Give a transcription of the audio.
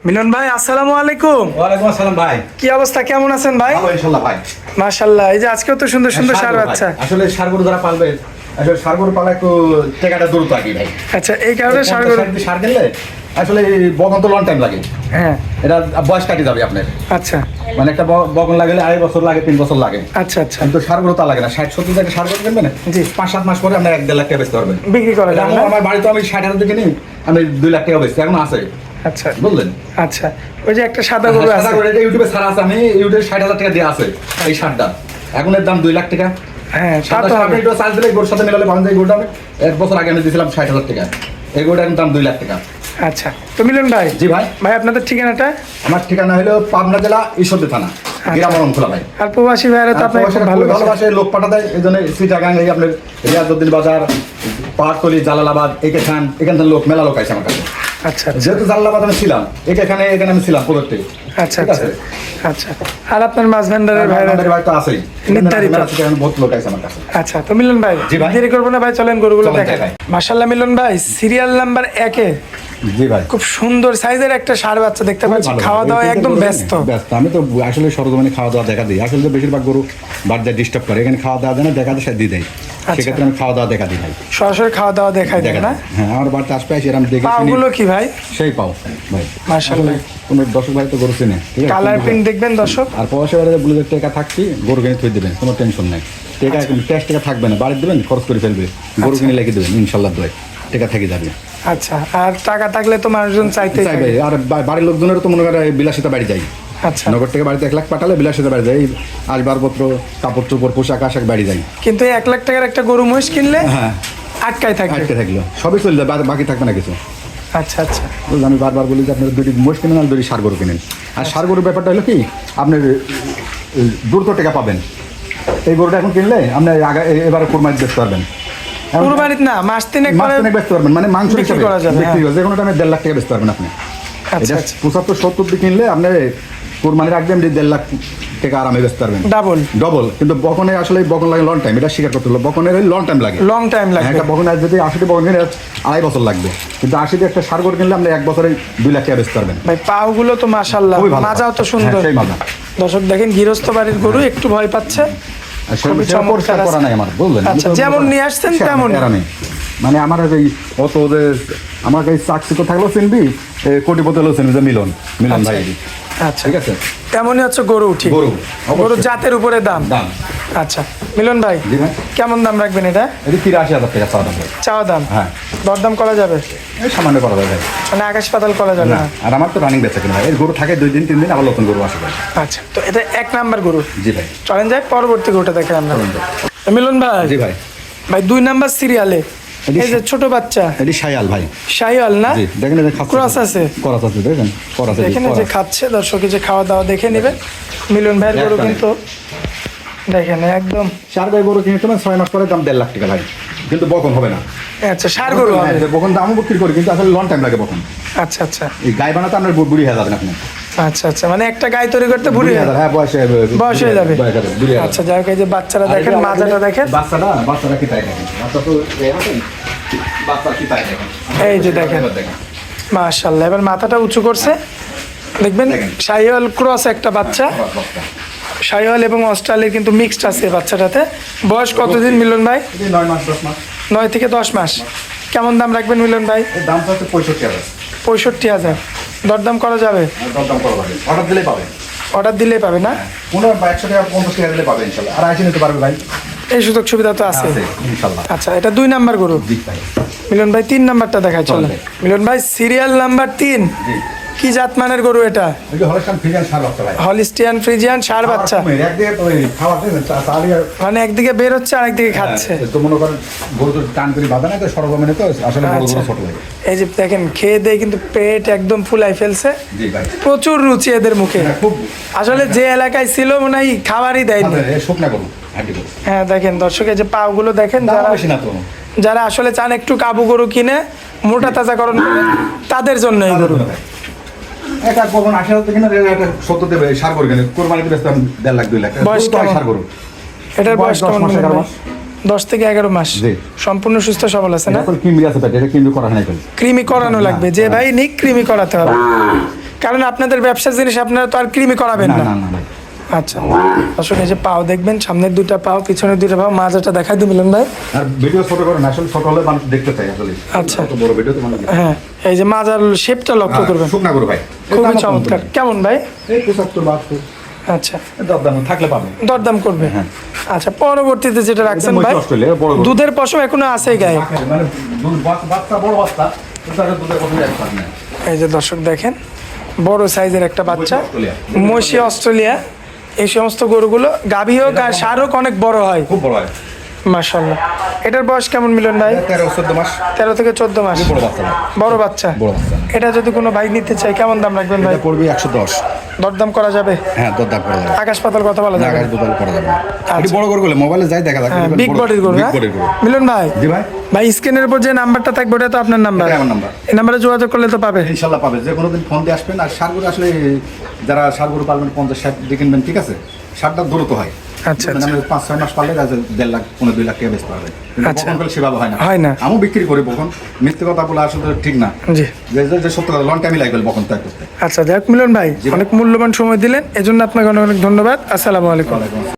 মিলন ভাই আসসালামু আলাইকুম। ওয়ালাইকুম আসসালাম ভাই। কি অবস্থা, কেমন আছেন ভাই? ভালো ইনশাআল্লাহ ভাই। মাশাআল্লাহ, এই যে আজকেও তো সুন্দর সুন্দর ষাঁড় বাচ্চা। আসলে ষাঁড় গরু যারা পালবে, আসলে ষাঁড় গরু পালা একটু টাকাটা দ্রুত আগে ভাই। আচ্ছা, এই কারণে ষাঁড় গরু ষাঁড় কিনলে আসলে বগন তো লং টাইম লাগে। হ্যাঁ, এটা বয়স কাটি যাবে আপনার। আচ্ছা মানে একটা বগন লাগলে 2.5 বছর লাগে, 3 বছর লাগে। আচ্ছা আচ্ছা, কিন্তু ষাঁড় গরু তা লাগে না। 60-70 টাকা ষাঁড় গরু কিনবেন, জি 5-7 মাস পরে আপনি 1-1.5 লাখ টাকা বেচতে পারবেন। বিক্রি করা যাবে না? আমার বাড়িতে আমি 60,000 দিয়ে কিনি, আমি 2 লাখ টাকা বেচছি, এখন আছে। আচ্ছা বুঝলেন? আচ্ছা, ওই যে একটা সাদা গরু আছে, এটা ইউটিউবে ছাড়া আছে, আমি ইউটিউবে 60,000 টাকা দিয়ে আছে এই ষাঁড়টা। এখন এর দাম 2 লাখ টাকা। হ্যাঁ তা তো হবে। আপনি একটু চার্জ দিলে গরুর সাথে মিলালে পাবেন যে এই গরুটা আমি 1 বছর আগে আমি দিয়েছিলাম 60,000 টাকা, এই গরুটার এখন দাম 2 লাখ টাকা। আচ্ছা, তো মিলন ভাই। জি ভাই। ভাই আপনাদের ঠিকানাটা? আমার ঠিকানা হলো পাবনা জেলা ঈশ্বরদী থানা, গ্রাম খোলা ভাই। আর প্রবাসী ভাইরা তো আপনাকে খুব ভালোবাসে, লোক পাঠা দেয়, এই জন্য চিটাগাং, এই আপনার রিয়াজউদ্দিন বাজার, পাহাড়তলি, জালালাবাদ, এখান থেকে লোক, মেলা লোক আছে আমার কাছে। আচ্ছা যেহেতু জালালাবাদ আমি ছিলাম, এখানে আমি ছিলাম প্রদত্তে। আচ্ছা আচ্ছা আচ্ছা, আর আপনার মাছ ভান্ডারের ভাইরা ভাই তো আছেই, নির্ধারিত বহুত লোক আছে আমার কাছে। আচ্ছা, তো মিলন ভাই জি ভাই। দেরি করবো না ভাই, চলেন গরুগুলো চলেন দেখাই। দেখাই। মাশাআল্লাহ মিলন ভাই, সিরিয়াল নাম্বার 1-এ জি ভাই। খুব সুন্দর সাইজের একটা ষাঁড় বাচ্চা দেখতে পাচ্ছি, খাওয়া দাওয়া একদম ব্যস্ত। আমি তো আসলে সরজমিনে খাওয়া দাওয়া দেখা দিই। আসলে তো বেশিরভাগ গরু বাড়িতে ডিস্টার্ব করে, এখানে খাওয়া দাওয়া দেয় না, দেখা দিয়ে দিয়ে দেয়। সেক্ষেত্রে আমি খাওয়া দাওয়া দেখা দিই ভাই, সরাসরি খাওয়া দাওয়া দেখাই দেয় না? হ্যাঁ, আমার বাড়িতে আসবে আসে এরকম দেখে পাগুলো কি ভাই? সেই পাও ভাই। মাশাআল্লাহ, কোনো দর্শক ভাই তো গরু চিনে, ঠিক আছে? কালার প্রিন্ট দেখবেন দর্শক। আর পয়সা বাড়িতে বলে যে টাকা থাকছি, গরু কিনে থই দেবেন, কোনো টেনশন নাই। টাকা ক্যাশ টাকা থাকবে না, বাড়ি দেবেন, খরচ করে ফেলবে, গরু কিনে লেগে দেবেন, ইনশাল্লাহ দোয় টাকা থেকে যাবে। আচ্ছা, আর টাকা থাকলে তো মানুষজন চাইতে চাইবে। আর বাড়ির লোকজনেরও তো মনে করে বিলাসিতা বাড়ি যায়। আচ্ছা, নগর থেকে বাড়িতে 1 লাখ পাঠালে বিলাসিতা বাড়ি যায়, এই আসবাবপত্র, কাপড় চোপড়, পোশাক আশাক বাড়ি যায়। কিন্তু 1 লাখ টাকার একটা গরু মহিষ কিনলে হ্যাঁ, আটকায় থাকবে, আটকে থাকলো সবই চলে যাবে, বাকি থাকবে না কিছু। আচ্ছা আচ্ছা, আমি বারবার বলি যে আপনার 2টি মোষ কিনেন আর 2টি ষাঁড় গরু কিনেন। আর ষাঁড় গরুর ব্যাপারটা হলো কি, আপনার দ্রুত টাকা পাবেন। এই গরুটা এখন কিনলে আপনি এবারে কোরবানিতে বেচতে পারবেন। কুরবানিতে না, মাস 3 বেচতে পারবেন, মানে মাংস বিক্রি করা যাবে, বিক্রি যে কোনো টাইমে 1.5 লাখ টাকা বেচতে পারবেন আপনি। আচ্ছা এটা আচ্ছা, 75-70 দিয়ে কিনলে আপনি কোরবানি রাখবেন 1.5 লাখ টাকা আরামে বেচতে পারবেন, ডবল। কিন্তু বকনে আসলে বকন লাগে লং টাইম, এটা স্বীকার করতে হলো, বকনের লং টাইম লাগে, একটা বকন আর যদি 80টি বকন কিনে 2.5 বছর লাগবে, কিন্তু 80টি একটা ষাঁড় গরু কিনলে আপনি 1 বছরে 2 লাখ টাকা বেচতে পারবেন ভাই। পাগুলো তো মাশাআল্লাহ, মাজাও তো সুন্দর। সেই মাজা দর্শক দেখেন, গৃহস্থ বাড়ির গরু, একটু ভয় পাচ্ছে, খুবই চমৎকার করা নাই আমার, বুঝলেন? আচ্ছা, যেমন নিয়ে আসছেন তেমন। মানে আমার এই অত যে আমার এই চাকচিক্য থাকলেও চিনবি, কোটিপতি হলেও চিনবি, যে মিলন ভাই। আচ্ছা, ঠিক আছে, তেমনই হচ্ছে গরু। ঠিক, গরু জাতের উপরে দাম। আচ্ছা মিলন ভাই, কেমন দাম রাখবেন এটা? 83,000 টাকা চাওয়া দাম। হ্যাঁ, দরদাম করা যাবে? সামান্য করা যাবে, মানে আকাশ পাতাল করা যাবে না। আর আমার তো রানিং বেচা কিনা ভাই, এই গরু থাকে 2 দিন 3 দিন, আবার নতুন গরু আসে ভাই। আচ্ছা, তো এটা 1 নাম্বার গরু। জি ভাই, চলেন যাই পরবর্তী গরুটা দেখে আমরা। মিলন ভাই। জি ভাই। ভাই 2 নাম্বার সিরিয়ালে এই যে ছোট বাচ্চা, এটি শায়াল ভাই। শায়াল না? জি, দেখেন এই খাচ্ছে, ক্রস আছে, ক্রস আছে, দেখেন ক্রস আছে, দেখেন এই যে খাচ্ছে। দর্শকের যে খাওয়া দাওয়া দেখে নেবে। মিলন ভাইয়ের গরু কিন্তু দেখেন একদম। ষাঁড় গাই গরু কিনে তোমার 6 মাস পরে দাম 1.5 লাখ টাকা ভাই, কিন্তু বকন হবে না। আচ্ছা, ষাঁড় গরু হবে, বকন দামও বিক্রি করি, কিন্তু আসলে লং টাইম লাগে বকন। আচ্ছা আচ্ছা, এই গাই বানাতে আপনার বুড়ি হয়ে যাবেন আপনি। আচ্ছা আচ্ছা, মানে একটা গাই তৈরি করতে বুড়ি হয়ে যাবে। হ্যাঁ, বয়স হয়ে যাবে। আচ্ছা, যাই হোক, এই যে বাচ্চারা দেখেন, মাজাটা দেখেন, বাচ্চারা কি তাই দেখেন, বাচ্চা তো বাচ্চা কি তাই দেখেন, এই যে দেখেন মাশাআল্লাহ। এবার মাথাটা উঁচু করছে, দেখবেন শাহিওয়াল ক্রস একটা বাচ্চা। শাহিওয়াল এবং অস্ট্রেলিয়ার কিন্তু মিক্সড আছে বাচ্চাটাতে। বয়স কতদিন মিলন ভাই? 9 মাস 10 মাস। 9 থেকে 10 মাস। কেমন দাম রাখবেন মিলন ভাই? দামটা হচ্ছে 65,000। 65,000। দরদাম করা যাবে? দরদাম করা যাবে, অর্ডার দিলেই পাবেন। অর্ডার দিলেই পাবে না? 100 টাকা 50 টাকা দিলে পাবে ইনশাআল্লাহ। আর আইসে নিতে পারবে ভাই, এই সুযোগ সুবিধা তো আছে ইনশাআল্লাহ। আচ্ছা, এটা 2 নাম্বার গরু। জি ভাই। মিলন ভাই 3 নাম্বারটা দেখায় চলে। মিলন ভাই সিরিয়াল নাম্বার 3। জি, কি জাতমানের গরু এটা? এই যে হলস্টাইন ফ্রিজিয়ান ষাঁড় বাচ্চা ভাই। হলিস্টিয়ান ফ্রিজিয়ান ষাঁড় বাচ্চা। একদিকে তো খাওয়া দেন, মানে একদিকে বের হচ্ছে, আরেকদিকে খাচ্ছে। তো মনে করেন গরু তো টান করে বাঁধা না, তো সরগমনে তো আসলে গরু ছোট লাগে। এই যে দেখেন, খেয়ে দিয়ে কিন্তু পেট একদম ফুলাই ফেলছে। জি ভাই, প্রচুর রুচি এদের মুখে। খুব আসলে যে এলাকায় ছিল মনে হয় খাবারই দেয়নি। শুকনা গরু, হাড্ডি গরু। হ্যাঁ দেখেন দর্শকের যে পাগুলো দেখেন, বেশি না তো, যারা আসলে চান একটু কাবু গরু কিনে মোটা তাজাকরণ করে, তাদের জন্য এই গরু। এটা কোন 80,000 থেকে না, এটা 70 দেবে ষাঁড় গরু কিনে কোরবানিতে বেচতে 1.5 লাখ 2 লাখ। বয়স কেমন ষাঁড় গরু, এটার বয়স কেমন? 10 থেকে 11 মাস। জি, সম্পূর্ণ সুস্থ সবল আছে না? এখন কিমি আছে পেটে, এটা কিমি করা হয় না। কৃমি করানো লাগবে, যে ভাই নিক কৃমি করাতে হবে। কারণ আপনাদের ব্যবসার জিনিস আপনারা তো আর কৃমি করাবেন না না। না না না। আচ্ছা দর্শক এই যে পাও দেখবেন, সামনের দুইটা পাও পিছনের দুইটা পাও, মাজাটা দেখাই দিই মিলন ভাই। আর ভিডিও ছোট করে না, আসলে ছোট হলে মানুষ দেখতে চাই আসলে। আচ্ছা। এত বড় ভিডিও তো মানুষ দেখতে চায়। হ্যাঁ এই যে মাজার শেপটা লক্ষ্য করবেন, শুকনা করো ভাই, খুবই চমৎকার। কেমন ভাই? এই 75 আচ্ছা দরদাম থাকলে পাবেন। দরদাম করবে। হ্যাঁ। আচ্ছা পরবর্তীতে যেটা রাখছেন এটা ভাই, মহিষ অস্ট্রেলিয়া, বড় গরু। দুধের পশম এখনো আছে গায়ে। মানে বাচ্চা বড় বাচ্চা, তার দুধের কথা এক পাক না। এই যে দর্শক দেখেন বড় সাইজের একটা বাচ্চা, অস্ট্রেলিয়া। মহিষী অস্ট্রেলিয়া। এই সমস্ত গরুগুলো গাভী হোক আর ষাঁড় হোক অনেক বড় হয় খুব বড় হয়। মাশাআল্লাহ। এটার বয়স কেমন মিলন ভাই? 13-14 মাস। 13 থেকে 14 মাস। বড় বাচ্চা ভাই। বড় বাচ্চা। বড় বাচ্চা। এটা যদি কোনো ভাই নিতে চায় কেমন দাম রাখবেন ভাই? এটা পড়বে 110। দরদাম করা যাবে? হ্যাঁ দরদাম করা যাবে। আকাশ পাতাল কথা বলা যাবে? আকাশ দোতাল করা যাবে। এটি বড় গরু গুলো মোবাইলে যাই দেখা যায়। বিগ বডির গরু। বিগ বডির গরু। মিলন ভাই, জি ভাই। ভাই স্ক্রিনের উপর যে নাম্বারটা থাকবে ওটা তো আপনার নাম্বার? এটা আমার নাম্বার। এই নাম্বারে যোগাযোগ করলে তো পাবে। ইনশাআল্লাহ পাবে। যে কোনো দিন ফোন দিয়ে আসবেন। আর সার গরু আসলে যারা সার গরু পালবেন 50-60 দিয়ে কিনবেন, ঠিক আছে? সারটা দ্রুত হয়। আচ্ছা, মানে আমি 5-6 মাস পারলে 1.5 লাখ 1.5-2 লাখ টাকা বেচতে পারবে। কিন্তু আচ্ছা। বকন করলে সেভাবে হয় না। হয় না। আমিও বিক্রি করি বকন। মিথ্যে কথা বলা আসলে ঠিক না। জি। যে সত্য কথা, লং টাইমই লাগবে বকন তৈরি করতে। আচ্ছা যাক মিলন ভাই, জি ভাই। অনেক মূল্যবান সময় দিলেন, এজন্য আপনাকে অনেক অনেক ধন্যবাদ। আসসালামু আলাইকুম। ওয়ালাইকুম আসসালাম।